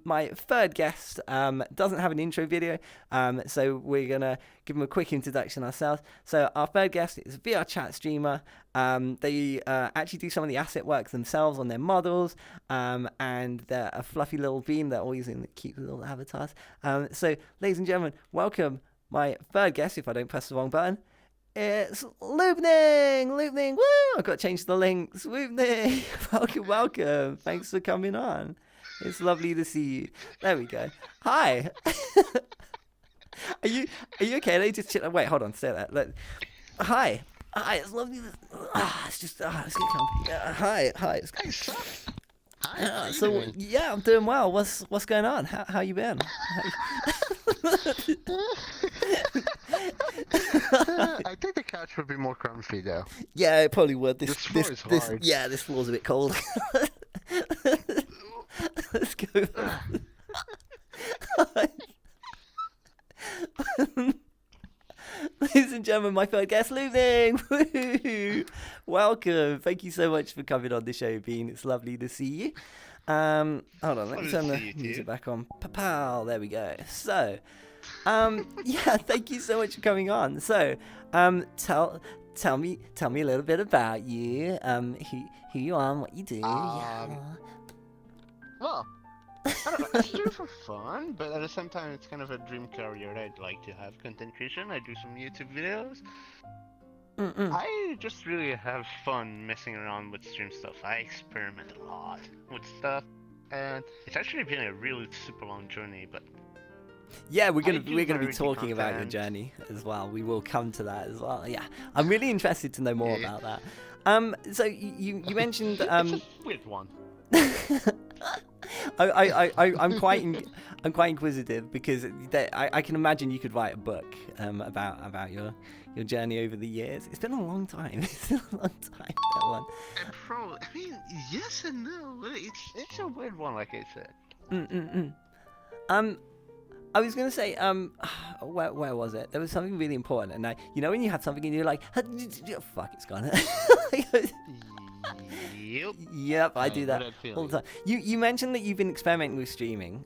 my third guest doesn't have an intro video, so we're gonna give him a quick introduction ourselves. So our third guest is a VR chat streamer. They actually do some of the asset work themselves on their models, and they're a fluffy little bean. They're always in the cute little avatars. So, ladies and gentlemen, welcome my third guest. If I don't press the wrong button. It's Loupning, woo! I've got to change the links. Loupning, welcome. Thanks for coming on. It's lovely to see you. There we go. Hi. Are you okay? Let me just chill. Wait, hold on. Stay there. Hi. It's lovely. It's just it's good company. Hi. It's good. Hi. So yeah, I'm doing well. What's going on? How you been? I think the couch would be more comfy though. Yeah, it probably would. This floor is hard. Yeah, this floor's a bit cold. Let's go. Ladies and gentlemen, my third guest, Loupning. Welcome. Thank you so much for coming on the show, Bean. It's lovely to see you. Hold on, let me turn the music back on. Pow, there we go. So, yeah, thank you so much for coming on. So, tell me a little bit about you. Who you are, and what you do. Well, I don't know, I do it for fun, but at the same time, it's kind of a dream career I'd like to have. Content creation. I do some YouTube videos. I just really have fun messing around with stream stuff. I experiment a lot with stuff, and it's actually been a really super long journey. But yeah, we're gonna be talking about your journey as well. We will come to that as well. Yeah, I'm really interested to know more about that. So you mentioned it's a weird one. I'm quite inquisitive because I can imagine you could write a book about your journey over the years. It's been a long time. It's been a long time, that one. I mean, yes and no. It's a weird one, like I said. I was gonna say, where was it? There was something really important, and when you had something and you're like, fuck, it's gone. Yep, I do that all the time. You mentioned that you've been experimenting with streaming.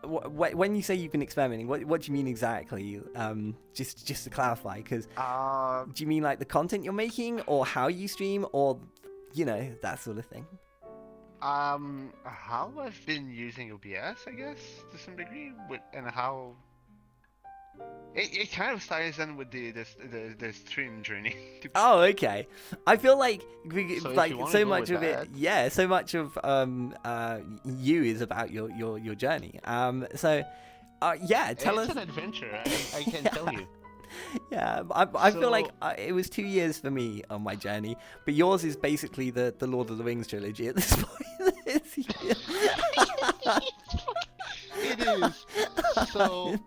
When you say you've been experimenting, what do you mean exactly? Just to clarify, because do you mean like the content you're making, or how you stream, or that sort of thing? How I've been using OBS, I guess, to some degree, and how it kind of ties in with the stream journey. Oh, okay. I feel like so much of it, yeah, so much of you is about your journey. Yeah, tell us. It's an adventure, I can tell you. Yeah, I feel like it was 2 years for me on my journey, but yours is basically the Lord of the Rings trilogy at this point. It is. So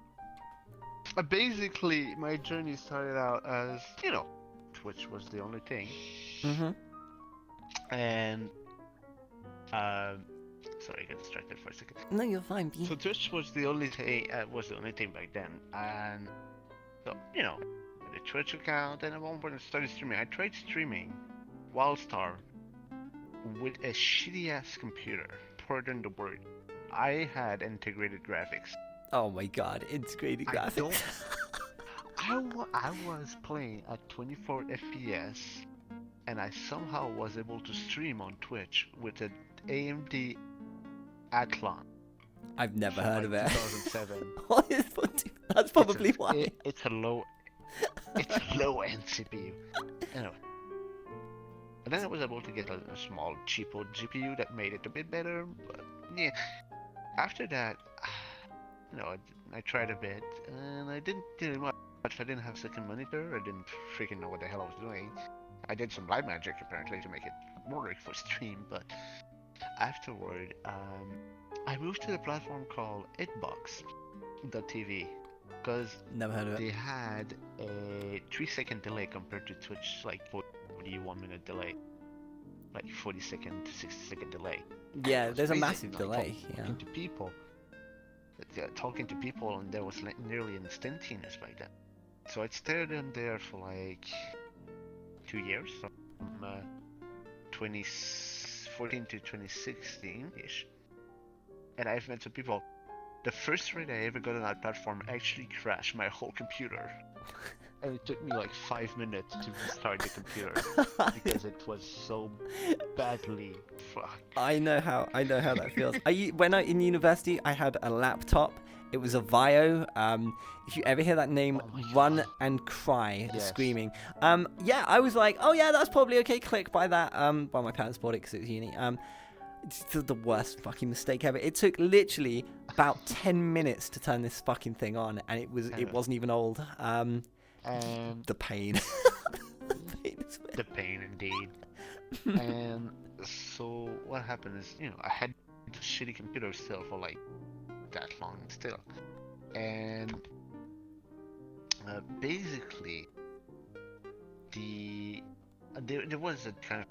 basically, my journey started out as Twitch was the only thing. And sorry, I got distracted for a second. No, you're fine. So Twitch was the only thing. Back then, and so the Twitch account, and at one point I started streaming. I tried streaming WildStar with a shitty ass computer. Pardon the word. I had integrated graphics. Oh my god, integrated graphics. I was playing at 24 FPS, and I somehow was able to stream on Twitch with an AMD Athlon. I've never heard of it. 2007. That's probably why. It's a low end CPU. Anyway. And then I was able to get a small cheapo GPU that made it a bit better, but yeah. After that, I tried a bit, and I didn't do much. I didn't have a second monitor. I didn't freaking know what the hell I was doing. I did some light magic apparently to make it work for stream, but afterward, I moved to the platform called itbox.tv because never heard of it. They had a 3-second delay compared to Twitch, like 41-minute delay, like 40-second to 60-second delay. Yeah, there's a massive delay. Talking to people, and there was nearly instantaneous back then. So I stayed in there for like 2 years, from 2014 to 2016-ish. and I've met some people. The first raid I ever got on that platform actually crashed my whole computer. And it took me like 5 minutes to restart the computer because it was so badly fucked. I know how that feels. When I in university, I had a laptop. It was a Vio. If you ever hear that name, run and cry, screaming. Yeah, I was like, oh yeah, that's probably okay. Click buy that. Well, my parents bought it because it was uni. It's the worst fucking mistake ever. It took literally about 10 minutes to turn this fucking thing on, and it wasn't even old. And the pain. the pain indeed. And so what happened is, I had a shitty computer still for like that long still, and basically there was a kind of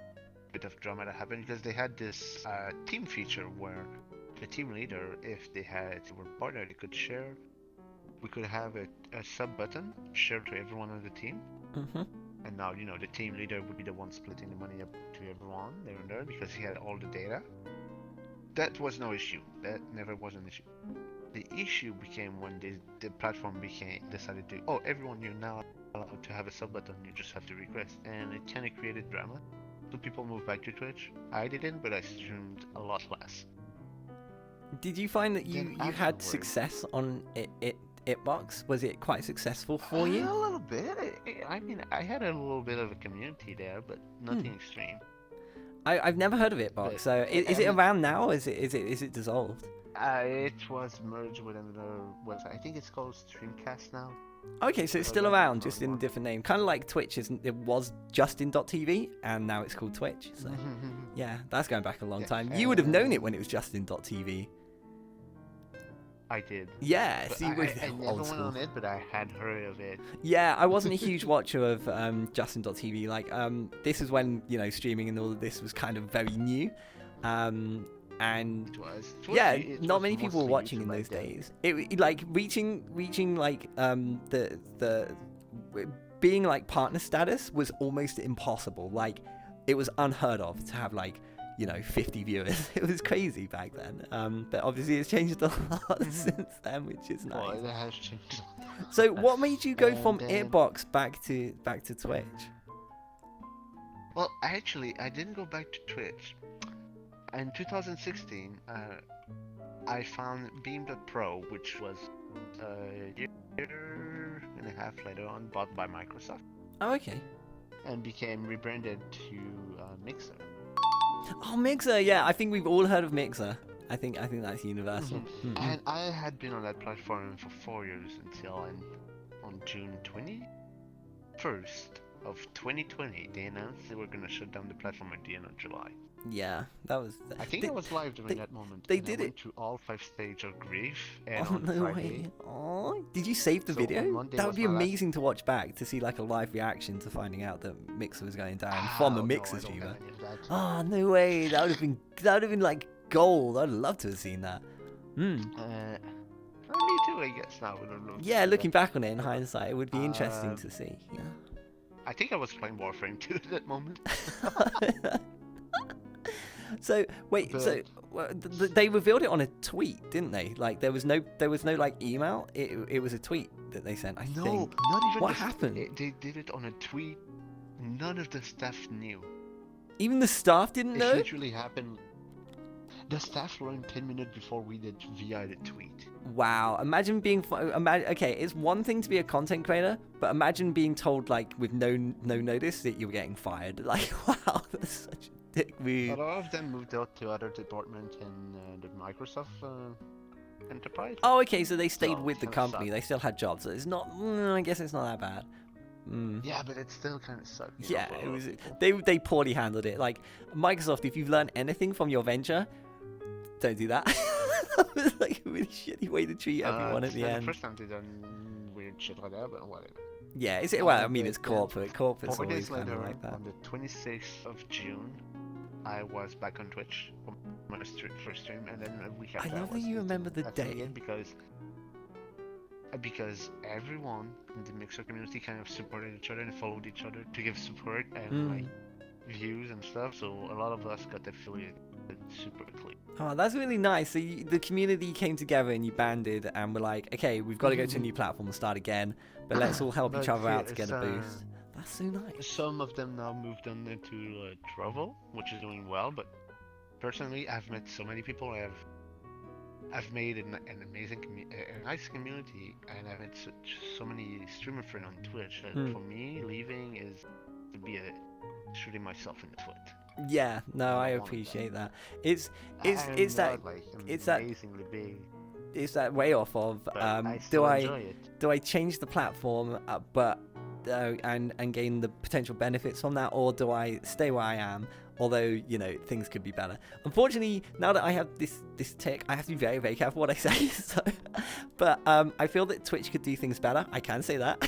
bit of drama that happened because they had this team feature where the team leader, if they were partner, they could share. We could have a sub button shared to everyone on the team. Mm-hmm. And now, the team leader would be the one splitting the money up to everyone there and there because he had all the data. That was no issue. That never was an issue. The issue became when the platform decided to, everyone, you're now allowed to have a sub button, you just have to request. And it kind of created drama. So people moved back to Twitch. I didn't, but I streamed a lot less. Did you find that you had success on Itbox? Was it quite successful for you? A little bit. I mean, I had a little bit of a community there, but nothing extreme. I've never heard of Itbox. So is it around now? Or is it dissolved? It was merged with another website. I think it's called Streamcast now. Okay, so it's still around, just in a different name. Kind of like Twitch, it was Justin.tv, and now it's called Twitch. So yeah, that's going back a long time. You would have known it when it was Justin.tv. I did. Yeah, so you were I never went on it, but I had heard of it. Yeah, I wasn't a huge watcher of Justin.tv. Like, this is when, streaming and all of this was kind of very new. And it was not many people were watching in those days. It like reaching like the being like partner status was almost impossible. Like, it was unheard of to have like 50 viewers. It was crazy back then. But obviously it's changed a lot since then, which is nice. Well, it has changed. So what made you go from Itbox back to Twitch? Well, actually, I didn't go back to Twitch. In 2016, I found Beam.Pro, which was a year and a half later on bought by Microsoft. Oh, okay. And became rebranded to Mixer. Oh, Mixer, yeah. I think we've all heard of Mixer. I think that's universal. Mm-hmm. And I had been on that platform for 4 years until on June 21st of 2020, they announced they were going to shut down the platform at the end of July. Yeah, that was... I think I was live during that moment. They did went through all 5 stages of grief. And oh, on no Friday, way. Oh, did you save the video? That would be amazing to watch back, to see like a live reaction to finding out that Mixer was going down from a Mixer streamer. Oh, no way. That would have been like gold. I'd love to have seen that. Me too, I guess. Now, yeah, looking back on it in hindsight, it would be interesting to see. Yeah. I think I was playing Warframe 2 at that moment. So wait, they revealed it on a tweet, didn't they? Like there was no like email. It was a tweet that they sent. I think. No, not even. What happened? They did it on a tweet. None of the staff knew. Even the staff didn't know. It literally happened. The staff learned 10 minutes before we did via the tweet. Wow! Imagine being okay. It's one thing to be a content creator, but imagine being told like with no notice that you were getting fired. Like, wow, that's such a dick move. A lot of them moved out to other departments in the Microsoft enterprise. Oh, okay. So they stayed with the company. They still had jobs. So it's not. I guess it's not that bad. Yeah, but it still kind of sucked. Yeah, it was. They poorly handled it. Like Microsoft, if you've learned anything from your venture, don't do that. That was like a really shitty way to treat everyone at the end. The first time they done weird shit like that, but whatever. Yeah, is it? Well, I mean, it's corporate. Corporate's 4 always days later, kind of like that. on the 26th of June, I was back on Twitch for my first stream, and then a week after I love that you remember the day. Because everyone in the Mixer community kind of supported each other and followed each other to give support and like views and stuff. So a lot of us got affiliated. It's super clean. Oh, that's really nice. So the community came together and you banded and were like, okay, we've got to go to a new platform and start again, but let's all help each But other out to yeah, get a boost. That's so nice. some of them now moved on into travel, which is doing well. But personally, I've met so many people. I've made an amazing, a nice community, and I've met so many streamer friends on Twitch that for me, leaving is to be shooting myself in the foot. Yeah, no, I appreciate that. It's that like it's that amazingly big. It's that way off of do I change the platform and gain the potential benefits from that, or do I stay where I am, although things could be better. Unfortunately, now that I have this tick, I have to be very, very careful what I say. So but I feel that Twitch could do things better. I can say that.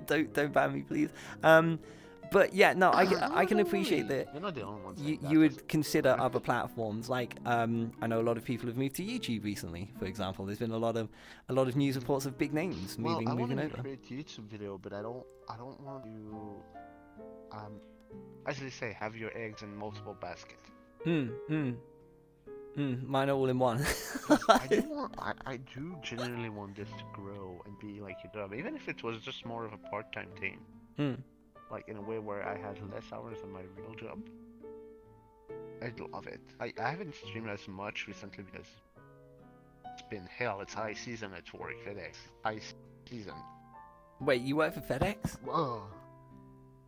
Don't ban me, please. But yeah, no, I can appreciate that. You're not the only one. You would consider other platforms, like I know a lot of people have moved to YouTube recently, for example. There's been a lot of news reports of big names moving over. I want to create a YouTube video, but I don't want to as they say, have your eggs in multiple baskets. Mine are all in one. I do genuinely want this to grow and be like your job, even if it was just more of a part-time thing. Like in a way where I had less hours than my real job. I'd love it. I haven't streamed as much recently because it's been hell. It's high season at work, FedEx. High season. Wait, you work for FedEx? Whoa.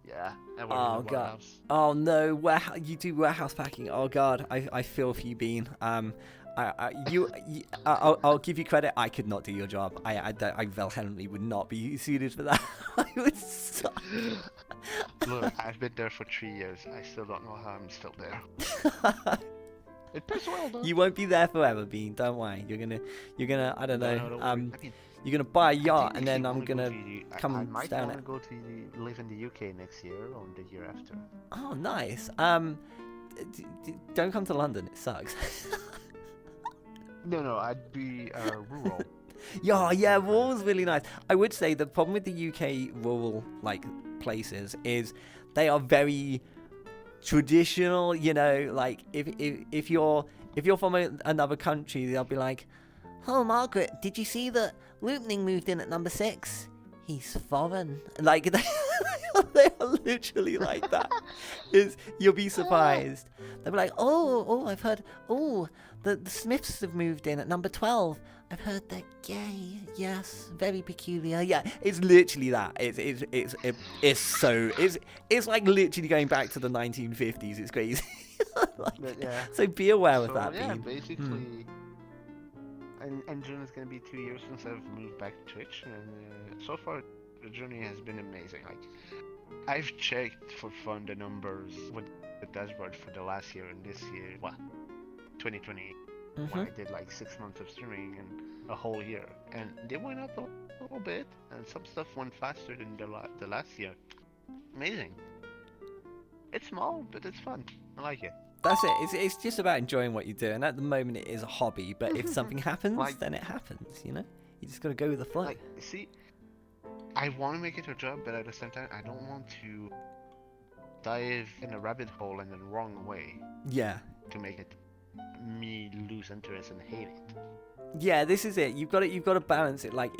Yeah. I work Oh in the god. warehouse. Oh no, you do warehouse packing. Oh god, I feel for you, Bean. I'll give you credit. I could not do your job. I vehemently would not be suited for that. I would suck. Look, I've been there for 3 years. I still don't know how I'm still there. It pays well though. You won't be there forever, Bean. Don't worry. You're gonna. I don't know. No, I mean, you're gonna buy a yacht, and then I'm wanna gonna come I might down want it. to go to live in the UK next year or the year after. Oh, nice. Don't come to London. It sucks. No, I'd be rural. Yeah, rural's really nice. I would say the problem with the UK rural places is they are very traditional. Like if you're from another country, they'll be like, "Oh, Margaret, did you see that Loupning moved in at number 6? He's foreign." Like they are literally like that. You'll be surprised. They'll be like, "Oh, I've heard. Oh, the Smiths have moved in at number 12. I've heard they're gay. Yes, very peculiar." Yeah, it's literally that. It's like literally going back to the 1950s. It's crazy. Yeah. So be aware of that. Yeah, Bean. basically. And June is gonna be 2 years since I've moved back to Twitch, and so far the journey has been amazing. Like, I've checked for fun the numbers with the dashboard for the last year and this year. 2020, when I did like 6 months of streaming and a whole year, and they went up a little bit, and some stuff went faster than the last year. Amazing. It's small, but it's fun. I like it. That's it. It's just about enjoying what you do, and at the moment it is a hobby. But if something happens, then it happens. You just gotta go with the flow. Like, see, I want to make it a job, but at the same time, I don't want to dive in a rabbit hole in the wrong way. Yeah. To make it me lose interest and hate it. Yeah, this is it. You've got to balance it. Like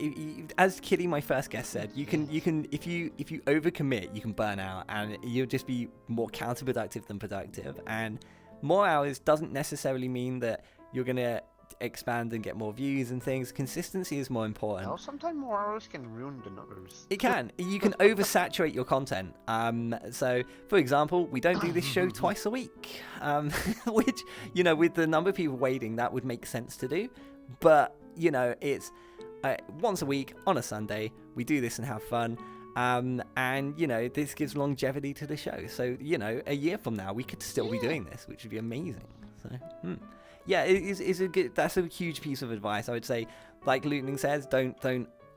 as Kitty, my first guest, said, you can if you overcommit, you can burn out, and you'll just be more counterproductive than productive. And more hours doesn't necessarily mean that you're gonna expand and get more views and things. Consistency is more important. Well, sometimes more hours can ruin the numbers. It can. You can oversaturate your content. So, for example, we don't do this show twice a week, which, with the number of people waiting, that would make sense to do. But, it's once a week on a Sunday. We do this and have fun. And, this gives longevity to the show. So, a year from now, we could still be doing this, which would be amazing. So, yeah, that's a huge piece of advice. I would say, like Loupning says, don't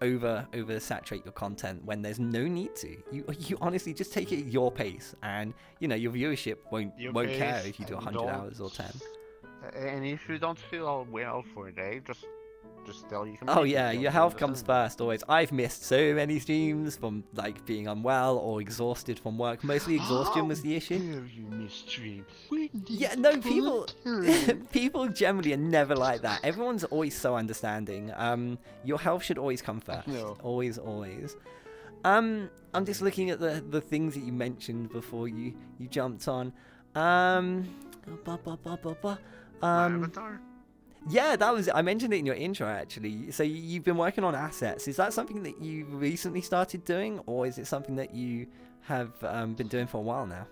oversaturate your content when there's no need to. You honestly just take it at your pace, and your viewership won't care if you do 100 hours or 10. And if you don't feel well for a day, just just tell you. Oh yeah, your health comes first always. I've missed so many streams from like being unwell or exhausted from work. Mostly exhaustion was the issue. How dare you miss stream? Yeah, no, people generally are never like that. Everyone's always so understanding. Your health should always come first. No. Always, always. I'm just looking at the things that you mentioned before you jumped on. My avatar. Yeah, that was. I mentioned it in your intro actually. So you've been working on assets. Is that something that you recently started doing, or is it something that you have been doing for a while now?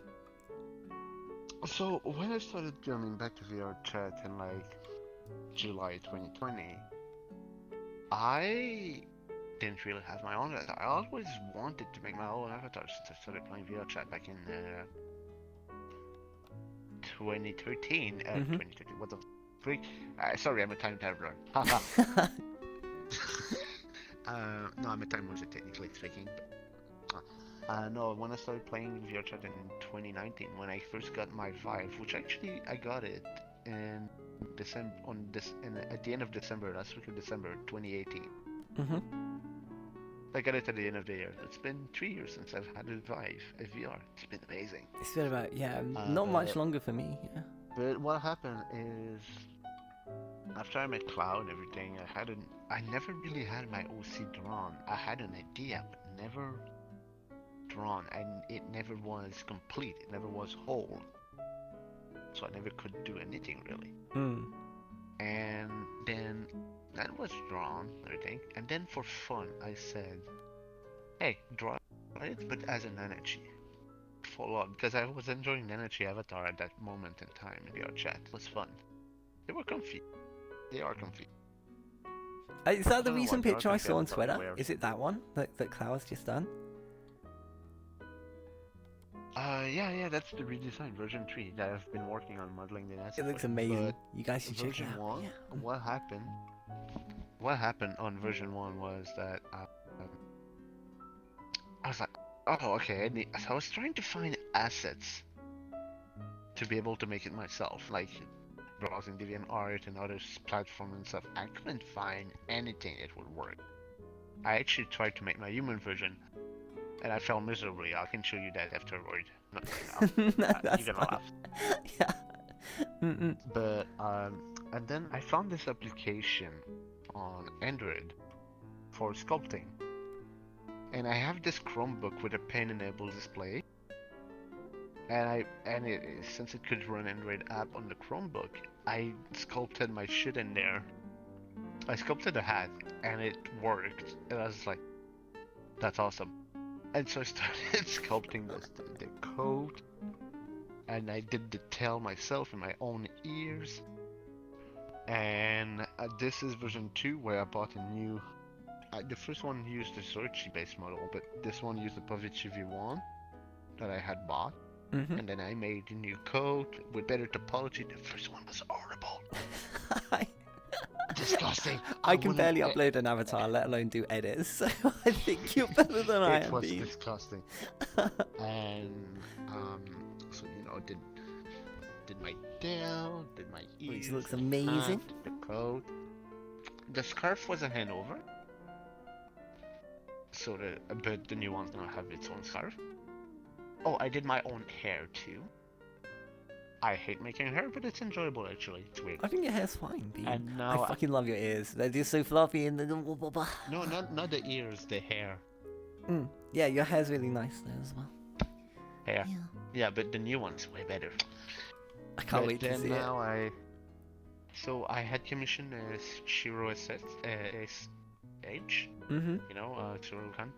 So when I started coming back to VR chat in like July 2020, I didn't really have my own avatar. I always wanted to make my own avatar since I started playing VR chat back in 2013. 2013. What the freak? Sorry, I'm a time traveler. No, I'm a time wizard technically speaking. No, when I started playing VR chat in 2019, when I first got my Vive, which actually I got it in December, at the end of December, last week of December 2018. I got it at the end of the year. It's been 3 years since I've had a Vive, a VR. It's been amazing. It's been about not much longer for me. Yeah. But what happened is, after I met Cloud and everything, I never really had my OC drawn. I had an idea, but never drawn, and it never was complete. It never was whole. So I never could do anything really. And then that was drawn, everything. And then for fun, I said, "Hey, draw it, but as an energy." Full on, because I was enjoying the energy avatar at that moment in time in VR chat. It was fun. They were comfy. They are comfy. Is that the recent picture I saw on Twitter? Is it that one that Klau's just done? Yeah, that's the redesigned version 3 that I've been working on modeling the asset. It looks amazing. You guys should check it version out. 1, Yeah. what happened on version 1 was that I was like, oh, okay, so I was trying to find assets to be able to make it myself, like browsing DeviantArt and other platforms and stuff. I couldn't find anything that would work. I actually tried to make my human version, and I fell miserably. I can show you that afterward. That's you're gonna laugh. Yeah. But and then I found this application on Android for sculpting, and I have this Chromebook with a pen-enabled display, and since it could run Android app on the Chromebook, I sculpted my shit in there. I sculpted a hat, and it worked, and I was like, that's awesome. And so I started sculpting the coat, and I did the tail myself in my own ears. And this is version 2, where I bought a new. The first one used the Sochi-based model, but this one used the Pavici V1 that I had bought. And then I made a new coat with better topology. The first one was horrible. Disgusting. I can barely upload an avatar, let alone do edits. So I think you're better than I am. It was disgusting. And so did my tail, did my ears, which looks amazing. Did the coat. The scarf was a handover. So but the new one's gonna have its own scarf. Oh, I did my own hair too. I hate making hair, but it's enjoyable actually. It's weird. I think your hair's fine, dude. And now I fucking love your ears. They're just so fluffy and No, not the ears, the hair. Yeah, your hair's really nice there as well. Hair. Yeah, but the new one's way better. I can't wait to see now it. So I had commissioned a Shiro stage, you know, Tsurukan,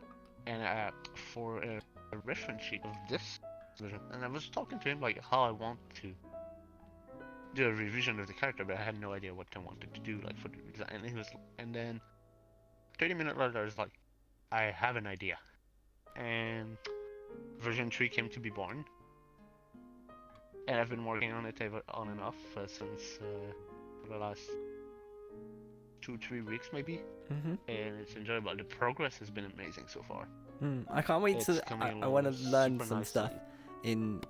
and for a reference sheet of this version, and I was talking to him like how I want to do a revision of the character, but I had no idea what I wanted to do, like for the design. And then 30 minutes later, I was like, I have an idea, and version 3 came to be born, and I've been working on it on and off since the last 2-3 weeks maybe, and it's enjoyable. The progress has been amazing so far. I can't wait to. I want to learn some stuff. Blender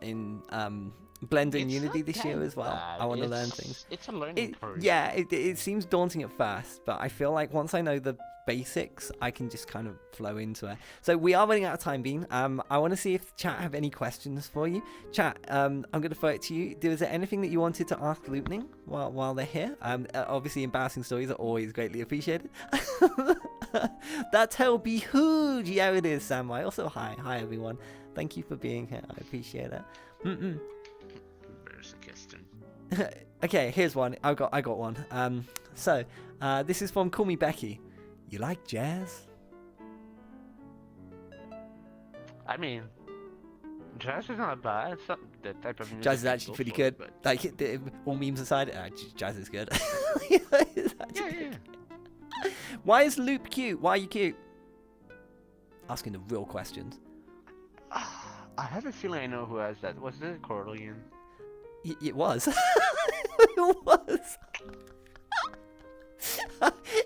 and It's Unity not this year that as well. bad. I want to learn things. It's a learning curve. Yeah, it seems daunting at first, but I feel like once I know the basics, I can just kind of flow into it. So we are running out of time, Bean. I want to see if chat have any questions for you. Chat, I'm going to throw it to you. Was there anything that you wanted to ask Loupning while they're here? Obviously, embarrassing stories are always greatly appreciated. That tail be huge. Yeah, it is, Samurai. Also, hi everyone. Thank you for being here. I appreciate it. Okay, here's one. I got one. So this is from Call Me Becky. You like jazz? I mean, jazz is not bad. It's not the type of music Jazz is I actually go pretty for, good. but- Like all memes aside, jazz is good. Yeah. Why is Loop cute? Why are you cute? Asking the real questions. I have a feeling I know who has that. Was it Corlian? It was. It was.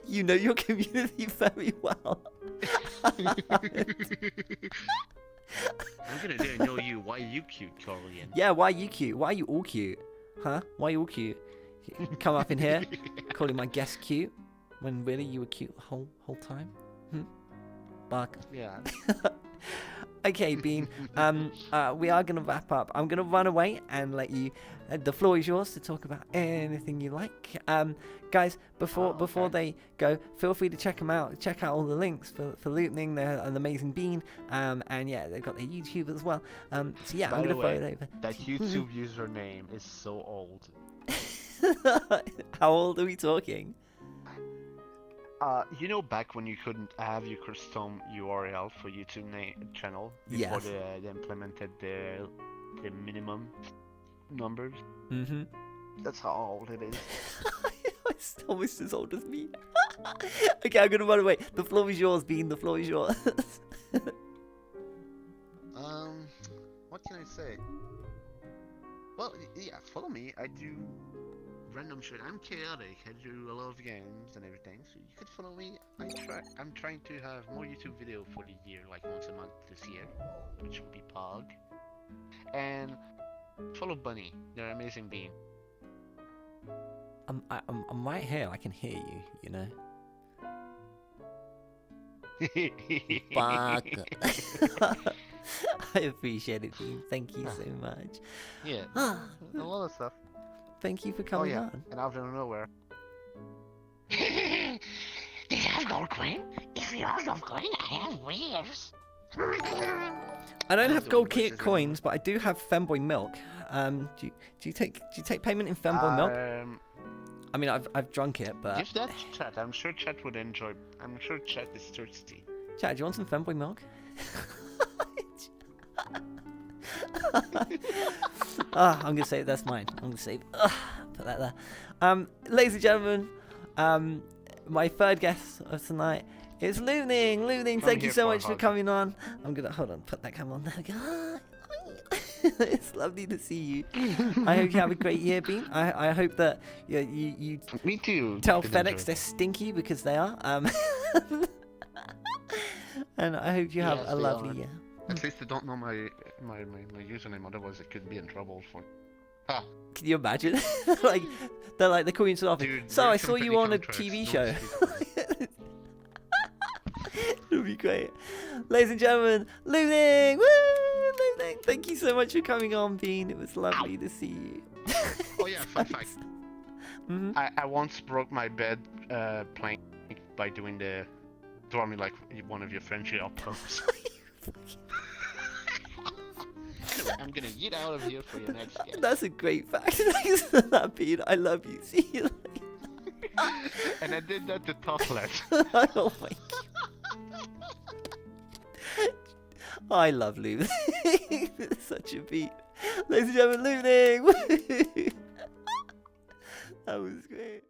You know your community very well. I'm gonna do know you. Why you cute, Corlian? Yeah, why are you cute? Why are you all cute? Huh? Why are you all cute? Come up in here, calling my guest cute, when really you were cute the whole time? Bug. Yeah. Okay, Bean. We are gonna wrap up. I'm gonna run away and let you. The floor is yours to talk about anything you like. Guys, before they go, feel free to check them out. Check out all the links for Loupning. They're an amazing Bean. And yeah, they've got their YouTube as well. So yeah, I'm gonna throw it over. That YouTube username is so old. How old are we talking? You know, back when you couldn't have your custom URL for YouTube channel before Yes. they implemented the minimum numbers. Mm-hmm. That's how old it is. It's almost as old as me. Okay, I'm gonna run away. The floor is yours, Bean. The floor is yours. What can I say? Well, yeah, follow me. I do random shit. I'm chaotic. I do a lot of games and everything, so you could follow me. I'm trying to have more YouTube video for the year, like once a month this year, which will be Pog. And follow Bunny. They're amazing being. I'm right here. I can hear you. You know. Fuck. I appreciate it, Bean. Thank you so much. Yeah. A lot of stuff. Thank you for coming on. And out of nowhere. Do you have gold coin? If you have gold coin, I have wares. I don't have gold coins, but I do have femboy milk. Do you take payment in femboy milk? I mean, I've drunk it, but Give that to chat. I'm sure chat would enjoy. I'm sure chat is thirsty. Chat, do you want some femboy milk? I'm gonna save. That's mine. I'm gonna save. Put that there. Ladies and gentlemen, my third guest of tonight is Loupning. Loupning, thank you so much for coming on. I'm gonna hold on. Put that camera on there. It's lovely to see you. I hope you have a great year, Bean. I hope that you Me too. tell FedEx they're stinky because they are. And I hope you have Yes, a they lovely are. year. At least they don't know my username, otherwise it could be in trouble for. Ah, Can you imagine? They're calling you to the office. dude, So I we're saw you company on a contracts, TV don't show. speak. It'll be great. Ladies and gentlemen, Loupning! Woo! Loupning! Thank you so much for coming on, Bean. It was lovely to see you. Oh yeah, fun fact. Mhm. I once broke my bed playing by doing the drawing like one of your friendship posts. I'm gonna get out of here for your next game. That's a great fact. Thanks for that, Bean. I love you. See you later. And I did that to topless. Oh my god. I love Loupning. It's such a beat. Ladies and gentlemen, Loupning! That was great.